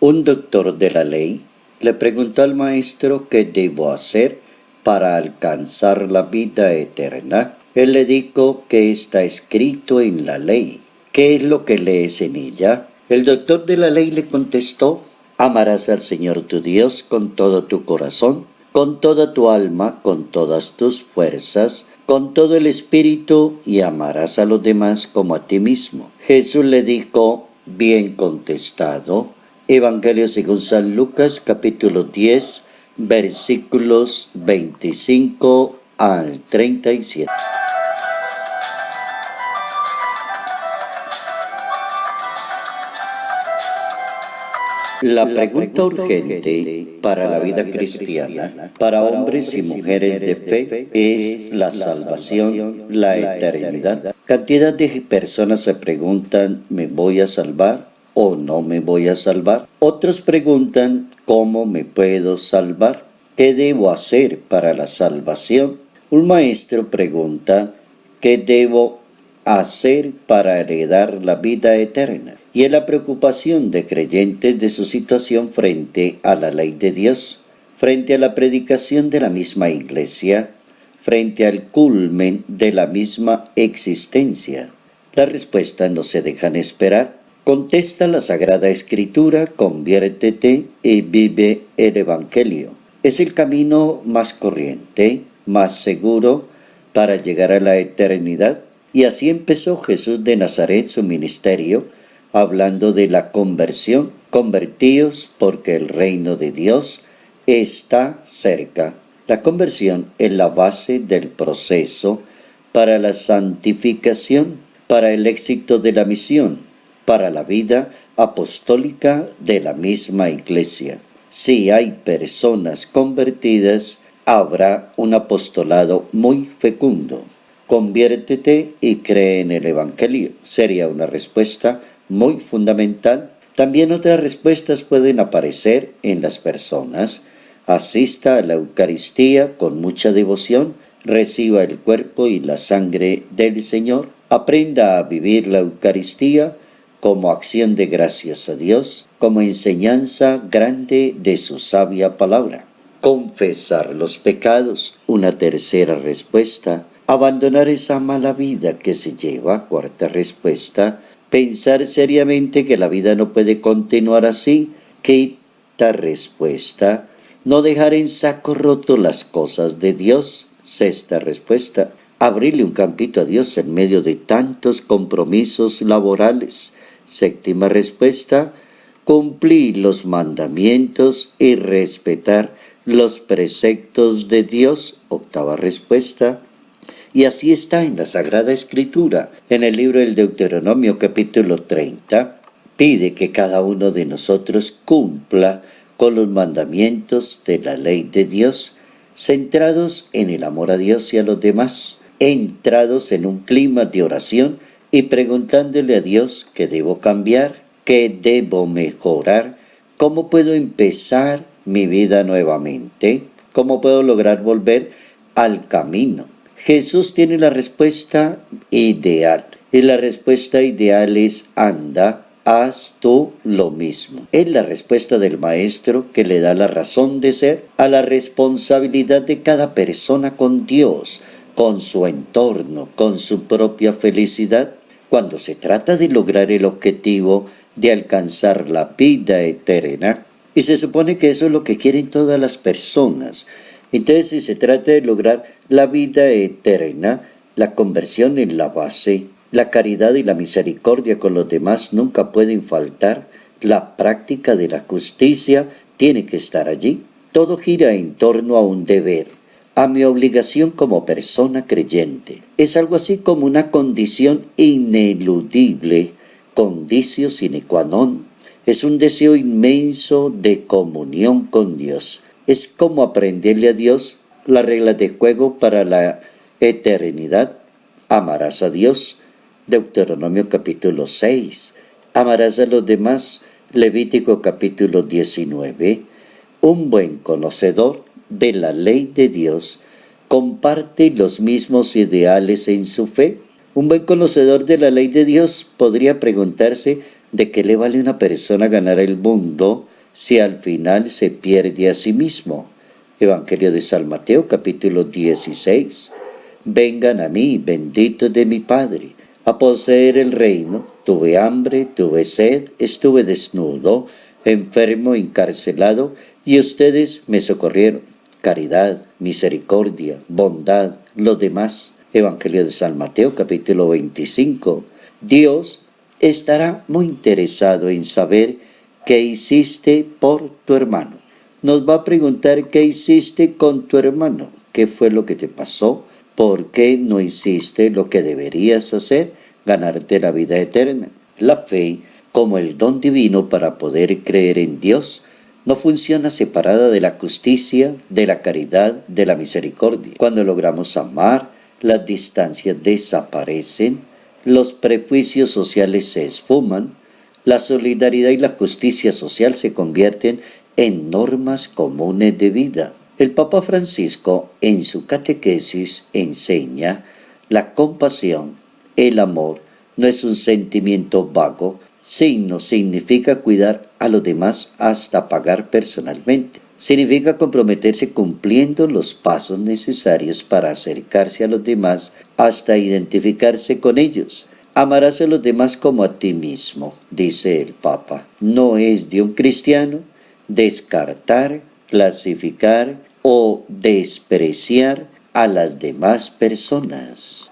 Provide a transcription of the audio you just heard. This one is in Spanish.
Un doctor de la ley le preguntó al maestro qué debo hacer para alcanzar la vida eterna. Él le dijo que está escrito en la ley. ¿Qué es lo que lees en ella? El doctor de la ley le contestó: amarás al Señor tu Dios con todo tu corazón, con toda tu alma, con todas tus fuerzas, con todo el espíritu, y amarás a los demás como a ti mismo. Jesús le dijo: bien contestado. Evangelio según San Lucas, capítulo 10, versículos 25 al 37. La pregunta urgente para la vida cristiana, para hombres y mujeres de fe, es la salvación, la eternidad. Cantidad de personas se preguntan: ¿me voy a salvar o no me voy a salvar? Otros preguntan: ¿cómo me puedo salvar? ¿Qué debo hacer para la salvación? Un maestro pregunta: ¿qué debo hacer para heredar la vida eterna? Y en la preocupación de creyentes de su situación frente a la ley de Dios, frente a la predicación de la misma Iglesia, frente al culmen de la misma existencia, las respuestas no se dejan esperar. Contesta la Sagrada Escritura: conviértete y vive el Evangelio. Es el camino más corriente, más seguro para llegar a la eternidad. Y así empezó Jesús de Nazaret su ministerio, hablando de la conversión. Convertíos porque el reino de Dios está cerca. La conversión es la base del proceso para la santificación, para el éxito de la misión, para la vida apostólica de la misma Iglesia. Si hay personas convertidas, habrá un apostolado muy fecundo. Conviértete y cree en el Evangelio. Sería una respuesta muy fundamental. También otras respuestas pueden aparecer en las personas. Asista a la Eucaristía con mucha devoción, reciba el cuerpo y la sangre del Señor, aprenda a vivir la Eucaristía como acción de gracias a Dios, como enseñanza grande de su sabia palabra. Confesar los pecados, una tercera respuesta. Abandonar esa mala vida que se lleva, cuarta respuesta. Pensar seriamente que la vida no puede continuar así, quinta respuesta. No dejar en saco roto las cosas de Dios, sexta respuesta. Abrirle un campito a Dios en medio de tantos compromisos laborales, séptima respuesta. Cumplir los mandamientos y respetar los preceptos de Dios, octava respuesta. Y así está en la Sagrada Escritura, en el libro del Deuteronomio capítulo 30, pide que cada uno de nosotros cumpla con los mandamientos de la ley de Dios, centrados en el amor a Dios y a los demás, entrados en un clima de oración y preguntándole a Dios qué debo cambiar, qué debo mejorar, cómo puedo empezar mi vida nuevamente, cómo puedo lograr volver al camino. Jesús tiene la respuesta ideal, y la respuesta ideal es: anda, haz tú lo mismo. Es la respuesta del Maestro que le da la razón de ser a la responsabilidad de cada persona con Dios, con su entorno, con su propia felicidad. Cuando se trata de lograr el objetivo de alcanzar la vida eterna, y se supone que eso es lo que quieren todas las personas. Entonces, si se trata de lograr la vida eterna, la conversión es la base, la caridad y la misericordia con los demás nunca pueden faltar, la práctica de la justicia tiene que estar allí. Todo gira en torno a un deber, a mi obligación como persona creyente. Es algo así como una condición ineludible, conditio sine qua non. Es un deseo inmenso de comunión con Dios. Es como aprenderle a Dios las reglas de juego para la eternidad. Amarás a Dios, Deuteronomio capítulo 6. Amarás a los demás, Levítico capítulo 19. Un buen conocedor de la ley de Dios comparte los mismos ideales en su fe. Un buen conocedor de la ley de Dios podría preguntarse: ¿de qué le vale a una persona ganar el mundo si al final se pierde a sí mismo? Evangelio de San Mateo, capítulo 16. Vengan a mí, benditos de mi Padre, a poseer el reino. Tuve hambre, tuve sed, estuve desnudo, enfermo, encarcelado, y ustedes me socorrieron. Caridad, misericordia, bondad, los demás. Evangelio de San Mateo, capítulo 25. Dios estará muy interesado en saber qué hiciste por tu hermano. Nos va a preguntar qué hiciste con tu hermano, qué fue lo que te pasó, por qué no hiciste lo que deberías hacer, ganarte la vida eterna. La fe, como el don divino para poder creer en Dios, no funciona separada de la justicia, de la caridad, de la misericordia. Cuando logramos amar, las distancias desaparecen, los prejuicios sociales se esfuman, la solidaridad y la justicia social se convierten en normas comunes de vida. El Papa Francisco en su catequesis enseña: la compasión, el amor, no es un sentimiento vago, sino significa cuidar a los demás hasta pagar personalmente. Significa comprometerse cumpliendo los pasos necesarios para acercarse a los demás hasta identificarse con ellos. Amarás a los demás como a ti mismo, dice el Papa. No es de un cristiano descartar, clasificar o despreciar a las demás personas.